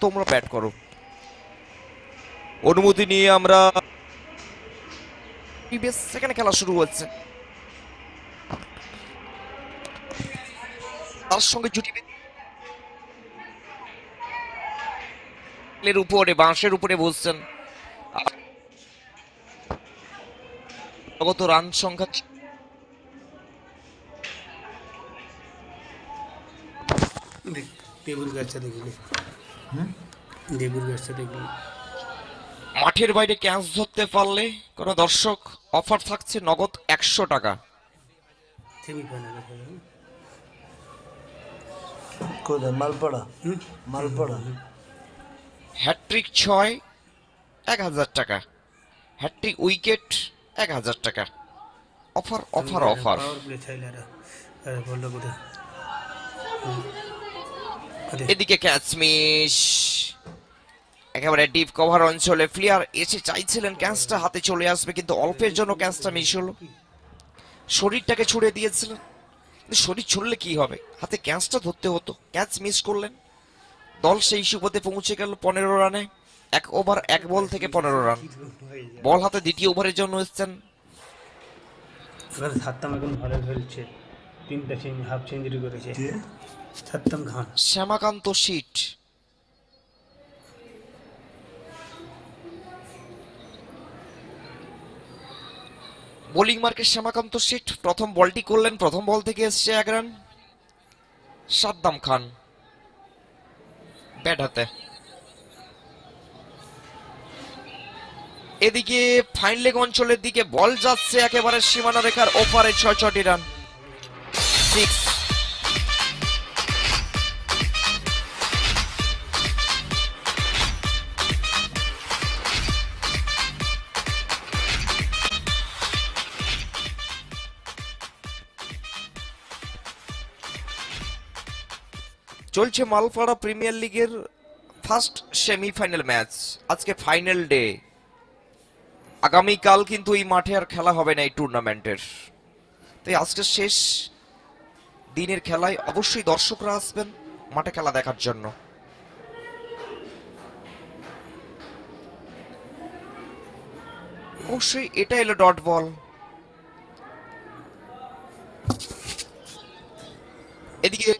তোমরা ব্যাট করো। অনুমতি নিয়ে আমরা বেশ সেখানে খেলা শুরু হচ্ছে। তার সঙ্গে জুটি বেলের উপরে বাঁশের উপরে বসছেন। গত রান সংখ্যা দেবুর গাছটা দেখবি, দেবুর গাছটা দেখবি। মাঠের বাইরে ক্যাচ ধরতে পারলে কোনো দর্শক অফার থাকছে নগদ 100 টাকা। সেমিফাইনালে খেলে কোথায়? মালপাড়া? মালপাড়া। হ্যাট্রিক 6 1000 টাকা, হ্যাট্রিক উইকেট 1000 টাকা। Offer offer offer. Power play চাইলারা বললো কোথা এদিকে ক্যাচ মিস, একেবারে ডিপ কভার অঞ্চলে প্লেয়ার এসে চাইছিলেন ক্যাচটা হাতে চলে আসবে, কিন্তু অল্পের জন্য ক্যাচটা মিস হলো। শরীরটাকে ছুড়ে দিয়েছিলেন, কিন্তু শরীর ছুড়লে কি হবে, হাতে ক্যাচটা ধরতে হতো। ক্যাচ মিস করলেন। দল সেই সুবাদে পৌঁছে গেল 15 রানে। 1 ওভার 1 বল থেকে 15 রান। বল হাতে দ্বিতীয় ওভারের জন্য এসছেন। এবার সাত্তাম এখন ভালো খেলছে, 3টা হাফ সেঞ্চুরি করেছে সাত্তাম খান। শ্যামাকান্ত শীট বোলিং মার্কে শ্যামাকান্ত শীট প্রথম বলটি করলেন, প্রথম বল থেকে এসছে 1 রান। সাদ্দাম খান ব্যাট হাতে। এদিকে ফাইন লেগ অঞ্চলের দিকে বল যাচ্ছে একেবারে সীমানা রেখার ওপারে, 6টি রান। 6 চলছে মালপাড়া প্রিমিয়ার লিগের ফার্স্ট সেমিফাইনাল ম্যাচ। আজকে ফাইনাল ডে। আগামীকাল কিন্তু এই মাঠে আর খেলা হবে না এই টুর্নামেন্টের। তাই আজকে শেষ দিনের খেলায় অবশ্যই দর্শকরা আসবেন মাঠে খেলা দেখার জন্য। অবশ্যই এটা এলো ডট বল। এদিকে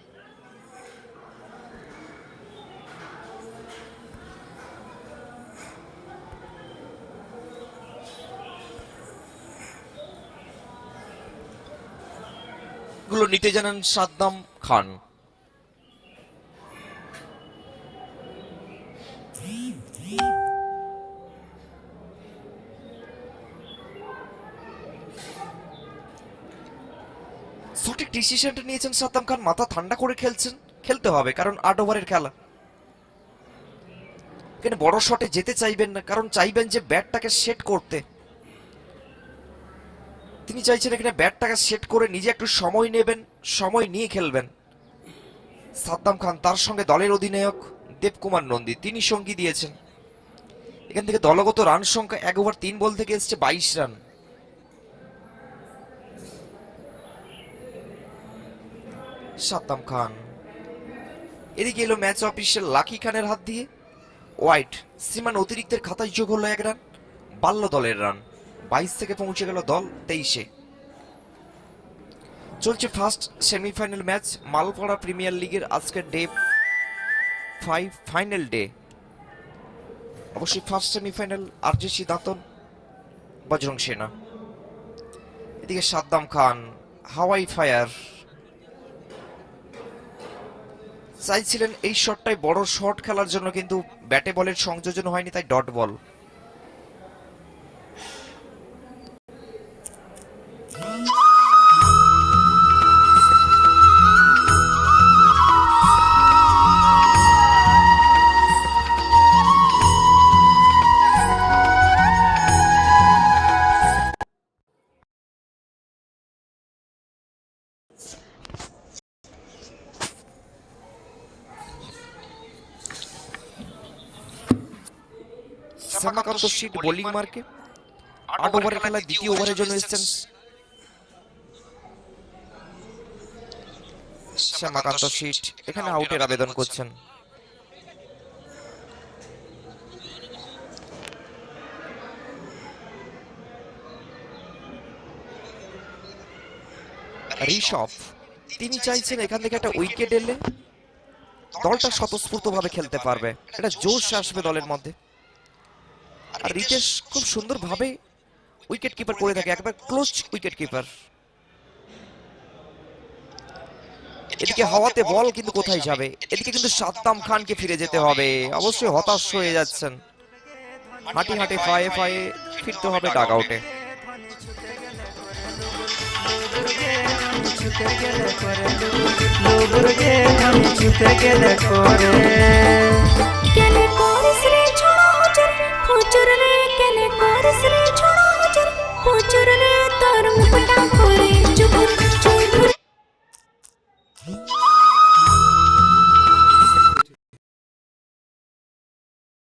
গুলো নিতে জানান সাদ্দাম খান। সঠিক ডিসিশনটা নিয়েছেন সাদ্দাম খান, মাথা ঠান্ডা করে খেলছেন। খেলতে হবে, কারণ 8 ওভারের খেলা। এখানে বড় শটে যেতে চাইবেন না, কারণ চাইবেন যে ব্যাটটাকে সেট করতে। তিনি চাইছেন এখানে ব্যাটটাকে সেট করে নিজে একটু সময় নেবেন, সময় নিয়ে খেলবেন। সাদ্দাম খান, তার সঙ্গে দলের অধিনায়ক দেবকুমার নন্দী, তিনি সঙ্গী দিয়েছেন। এখান থেকে দলগত রান সংখ্যা 1 ওভার 3 বল থেকে এসছে 22 রান। সাদ্দাম খান। এদিকে এলো ম্যাচ অফিসিয়াল লাকি খানের হাত দিয়ে ওয়াইড। সীমান অতিরিক্তের খাতায় যোগ হলো 1 রান। বাল্য দলের রান 22 থেকে পৌঁছে গেল দল 23-এ। চলছে first semifinal match Malpara premier লিগের আজকের ডে 5 ফাইনাল ডে। অবশ্যই ফার্স্ট সেমিফাইনাল আরজেসি দাঁতন বজরং সেনা। এদিকে সাদ্দাম খান হাওয়াই ফায়ার চাইছিলেন এই শটটাই বড় শট খেলার জন্য, কিন্তু ব্যাটে বলের সংযোজন হয়নি, তাই dot ball. Shyamakanta sheet bowling মার্কে 8 ওভারের খেলায় দ্বিতীয় ওভারের জন্য এসেছেন শ্যামাকান্ত শীট। এখানে আউটের আবেদন করছেন। ঋষভ তিনি চাইছেন এখান থেকে একটা উইকেট এলে দলটা স্বতঃস্ফূর্ত ভাবে খেলতে পারবে, একটা জোশ আসবে দলের মধ্যে। আর রিতেশ খুব সুন্দর ভাবে উইকেট কিপার করে থাকে, একবার ক্লোজ উইকেট কিপার। এদিকে হাওয়াতে বল কিন্তু কোথায় যাবে, এদিকে কিন্তু সাদ্দাম খানকে ফিরে যেতে হবে, অবশ্যই হতাশ হয়ে যাচ্ছেন। হাঁটি হাঁটি পায়ে পায়ে ফিরতে হবে ডাগ আউটে। ছুতে গেলে করে